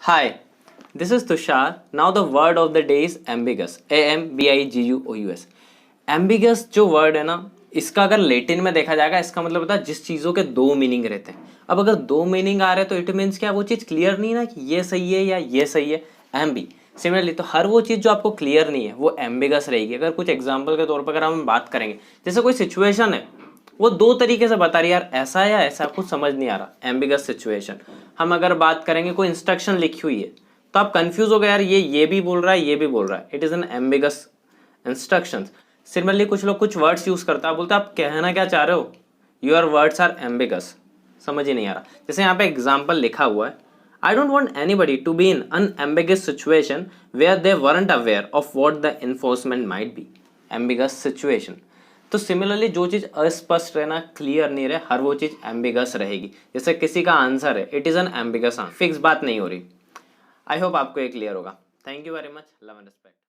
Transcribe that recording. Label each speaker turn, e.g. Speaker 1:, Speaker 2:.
Speaker 1: Hi, this is Tushar. Now the word of the day is ambiguous. Ambiguous. Ambiguous जो word है ना, इसका अगर लैटिन में देखा जाएगा, इसका मतलब होता है जिस चीज़ों के दो मीनिंग रहते हैं। अब अगर दो मीनिंग आ रहे हैं तो इट मीन्स क्या, वो चीज़ क्लियर नहीं ना कि ये सही है या ये सही है। एम्बी सिमिलरली तो हर वो चीज़ जो आपको क्लियर नहीं है वो एम्बिगस रहेगी। अगर कुछ एग्जाम्पल के तौर पर अगर हम बात करेंगे, जैसे कोई सिचुएशन है वो दो तरीके से बता रही है, यार ऐसा है या ऐसा, कुछ समझ नहीं आ रहा, एम्बिगस सिचुएशन। हम अगर बात करेंगे कोई इंस्ट्रक्शन लिखी हुई है तो आप कंफ्यूज हो गए, यार ये भी बोल रहा है ये भी बोल रहा है, it is an ambiguous instructions. Similarly कुछ लोग कुछ वर्ड्स यूज करता है, बोलते हैं आप कहना क्या चाह रहे हो, योर वर्ड्स आर एम्बिगस, समझ ही नहीं आ रहा। जैसे यहाँ पे एग्जाम्पल लिखा हुआ है, I don't want anybody to be in an ambiguous situation where they weren't aware of what the enforcement might be. Ambiguous situation तो सिमिलरली जो चीज़ अस्पष्ट रहना, क्लियर नहीं रहे, हर वो चीज़ एम्बिगस रहेगी। जैसे किसी का आंसर है, it is an ambiguous answer, fix बात नहीं हो रही। आई होप आपको ये क्लियर होगा। Thank you very much, love and respect.